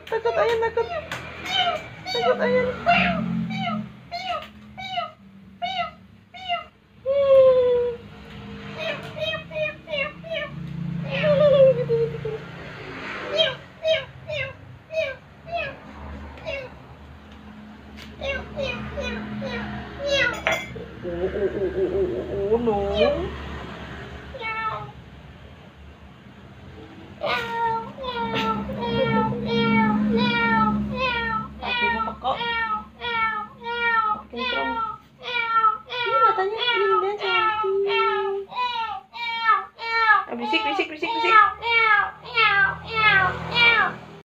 Takut ayam, takut ayam. Oh no. Kakinya pekok. Kentrong. Ih, matanya indah, cantik. Bisik.